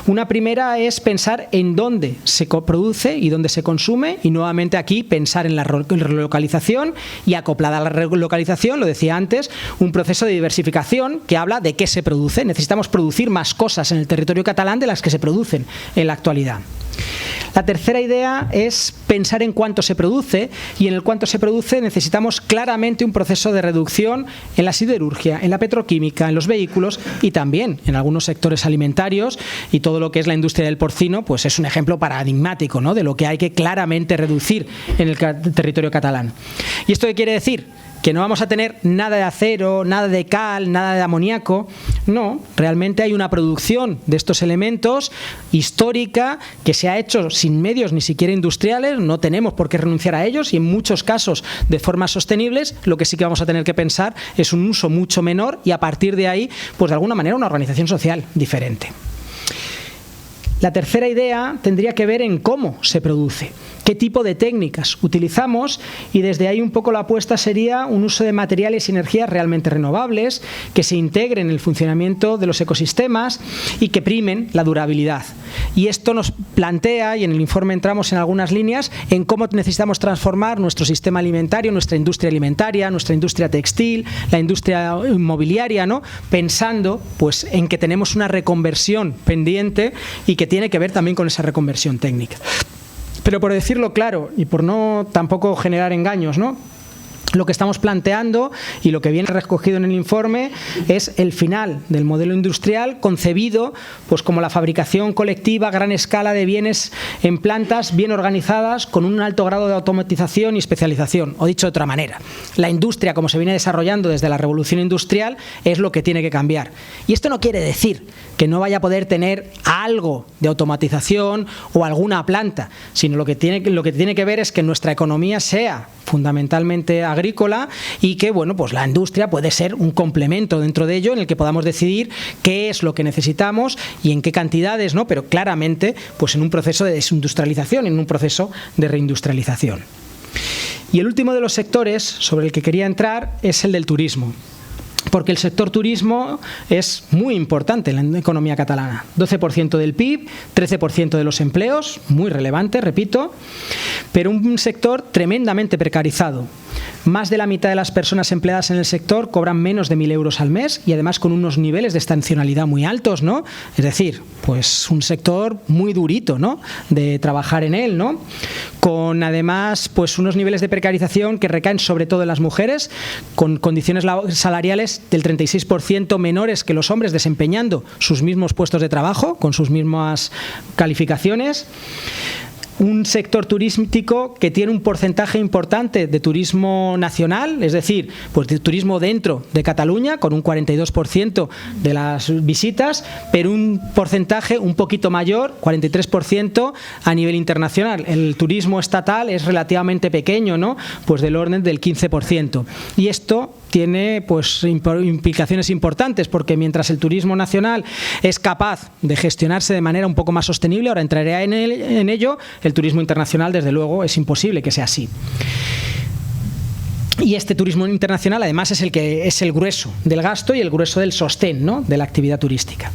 Una primera es pensar en dónde se produce y dónde se consume, y nuevamente aquí pensar en la relocalización, y acoplada a la relocalización, lo decía antes, un proceso de diversificación que habla de qué se produce. Necesitamos producir más cosas en el territorio catalán de las que se producen en la actualidad. La tercera idea es pensar en cuánto se produce, y en el cuánto se produce necesitamos claramente un proceso de reducción en la siderurgia, en la petroquímica, en los vehículos y también en algunos sectores alimentarios, y todo lo que es la industria del porcino pues es un ejemplo paradigmático, ¿no?, de lo que hay que claramente reducir en el territorio catalán. ¿Y esto qué quiere decir? Que no vamos a tener nada de acero, nada de cal, nada de amoníaco. No, realmente hay una producción de estos elementos histórica que se ha hecho sin medios ni siquiera industriales, no tenemos por qué renunciar a ellos, y en muchos casos de formas sostenibles. Lo que sí que vamos a tener que pensar es un uso mucho menor, y a partir de ahí, pues de alguna manera una organización social diferente. La tercera idea tendría que ver en cómo se produce, qué tipo de técnicas utilizamos, y desde ahí un poco la apuesta sería un uso de materiales y energías realmente renovables que se integren en el funcionamiento de los ecosistemas y que primen la durabilidad. Y esto nos plantea, y en el informe entramos en algunas líneas, en cómo necesitamos transformar nuestro sistema alimentario, nuestra industria alimentaria, nuestra industria textil, la industria inmobiliaria, ¿no? Pensando pues, en que tenemos una reconversión pendiente y que tiene que ver también con esa reconversión técnica. Pero por decirlo claro y por no tampoco generar engaños, ¿no? Lo que estamos planteando y lo que viene recogido en el informe es el final del modelo industrial concebido pues como la fabricación colectiva a gran escala de bienes en plantas bien organizadas con un alto grado de automatización y especialización. O dicho de otra manera, la industria como se viene desarrollando desde la revolución industrial es lo que tiene que cambiar. Y esto no quiere decir que no vaya a poder tener algo de automatización o alguna planta, sino lo que tiene que ver es que nuestra economía sea fundamentalmente agrícola y que bueno, pues la industria puede ser un complemento dentro de ello en el que podamos decidir qué es lo que necesitamos y en qué cantidades, ¿no? Pero claramente pues en un proceso de desindustrialización, en un proceso de reindustrialización. Y el último de los sectores sobre el que quería entrar es el del turismo, porque el sector turismo es muy importante en la economía catalana. 12% del PIB, 13% de los empleos, muy relevante, repito, pero un sector tremendamente precarizado. Más de la mitad de las personas empleadas en el sector cobran menos de 1.000 euros al mes y además con unos niveles de estacionalidad muy altos, ¿no? Es decir, pues un sector muy durito, ¿no? De trabajar en él, ¿no? Con además pues unos niveles de precarización que recaen sobre todo en las mujeres, con condiciones salariales del 36% menores que los hombres desempeñando sus mismos puestos de trabajo, con sus mismas calificaciones. Un sector turístico que tiene un porcentaje importante de turismo nacional, es decir, pues de turismo dentro de Cataluña, con un 42% de las visitas, pero un porcentaje un poquito mayor, 43%, a nivel internacional. El turismo estatal es relativamente pequeño, ¿no? Pues del orden del 15%. Y esto tiene pues implicaciones importantes, porque mientras el turismo nacional es capaz de gestionarse de manera un poco más sostenible, ahora entraré en ello, el turismo internacional desde luego es imposible que sea así. Y este turismo internacional además es el que es el grueso del gasto y el grueso del sostén, ¿no? De la actividad turística.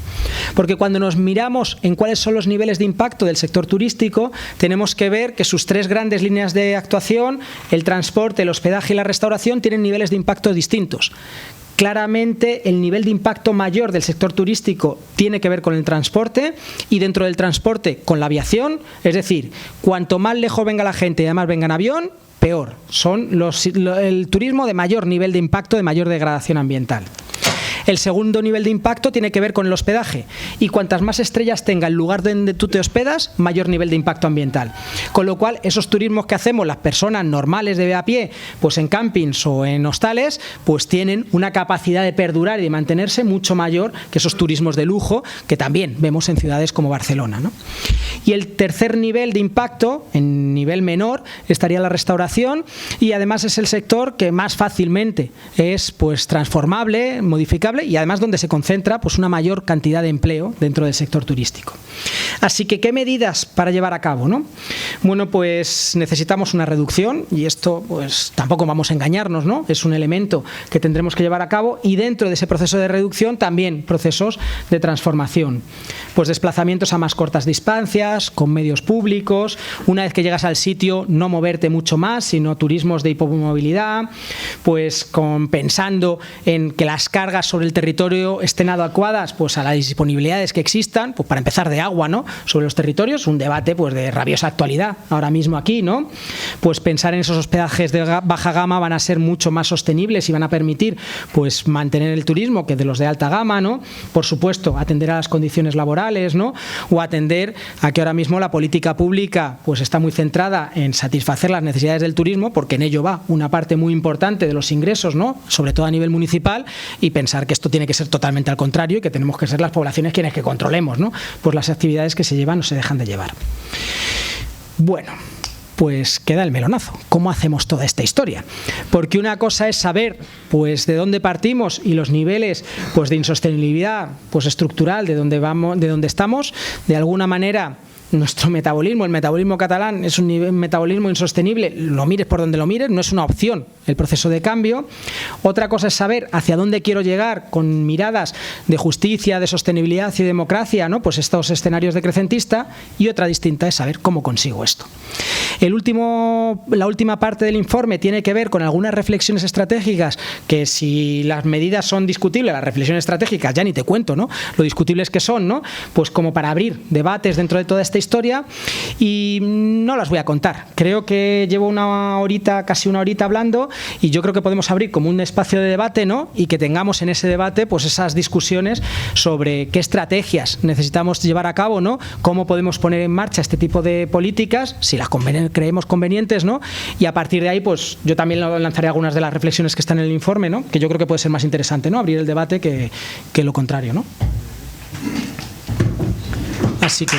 Porque cuando nos miramos en cuáles son los niveles de impacto del sector turístico, tenemos que ver que sus tres grandes líneas de actuación, el transporte, el hospedaje y la restauración, tienen niveles de impacto distintos. Claramente el nivel de impacto mayor del sector turístico tiene que ver con el transporte y dentro del transporte con la aviación, es decir, cuanto más lejos venga la gente y además venga en avión, peor. Son el turismo de mayor nivel de impacto, de mayor degradación ambiental. El segundo nivel de impacto tiene que ver con el hospedaje y cuantas más estrellas tenga el lugar donde tú te hospedas, mayor nivel de impacto ambiental. Con lo cual, esos turismos que hacemos las personas normales de a pie, pues en campings o en hostales, pues tienen una capacidad de perdurar y de mantenerse mucho mayor que esos turismos de lujo que también vemos en ciudades como Barcelona, ¿no? Y el tercer nivel de impacto, en nivel menor, estaría la restauración y además es el sector que más fácilmente es pues transformable, modificable y además donde se concentra pues una mayor cantidad de empleo dentro del sector turístico. Así que, ¿qué medidas para llevar a cabo, no? Bueno, pues necesitamos una reducción y esto pues tampoco vamos a engañarnos, ¿no? Es un elemento que tendremos que llevar a cabo y dentro de ese proceso de reducción también procesos de transformación. Pues desplazamientos a más cortas distancias, con medios públicos, una vez que llegas al sitio no moverte mucho más, sino turismos de hipomovilidad, pues pensando en que las cargas sobre el territorio estén adecuadas pues a las disponibilidades que existan, pues para empezar de agua, ¿no? Sobre los territorios, un debate pues de rabiosa actualidad ahora mismo aquí, ¿no? Pues pensar en esos hospedajes de baja gama van a ser mucho más sostenibles y van a permitir pues mantener el turismo que de los de alta gama, ¿no? Por supuesto, atender a las condiciones laborales, ¿no? O atender a que ahora mismo la política pública pues está muy centrada en satisfacer las necesidades del turismo, porque en ello va una parte muy importante de los ingresos, ¿no? Sobre todo a nivel municipal, y pensar que esto tiene que ser totalmente al contrario y que tenemos que ser las poblaciones quienes que controlemos, ¿no? Pues las actividades que se llevan o se dejan de llevar. Bueno, pues queda el melonazo. ¿Cómo hacemos toda esta historia? Porque una cosa es saber pues de dónde partimos y los niveles pues de insostenibilidad pues estructural de dónde vamos, de dónde estamos. De alguna manera nuestro metabolismo, el metabolismo catalán, es un metabolismo insostenible, lo mires por donde lo mires, no es una opción el proceso de cambio. Otra cosa es saber hacia dónde quiero llegar con miradas de justicia, de sostenibilidad y democracia, ¿no? Pues estos escenarios decrecentista, y otra distinta es saber cómo consigo esto. La última parte del informe tiene que ver con algunas reflexiones estratégicas que, si las medidas son discutibles, las reflexiones estratégicas ya ni te cuento, ¿no? Lo discutibles que son, ¿no? Pues como para abrir debates dentro de toda esta historia, y no las voy a contar. Creo que llevo casi una horita hablando, y yo creo que podemos abrir como un espacio de debate, ¿no? Y que tengamos en ese debate pues esas discusiones sobre qué estrategias necesitamos llevar a cabo, ¿no? Cómo podemos poner en marcha este tipo de políticas, si las creemos convenientes, ¿no? Y a partir de ahí, pues yo también lanzaré algunas de las reflexiones que están en el informe, ¿no? Que yo creo que puede ser más interesante, ¿no? Abrir el debate que lo contrario, ¿no? Así que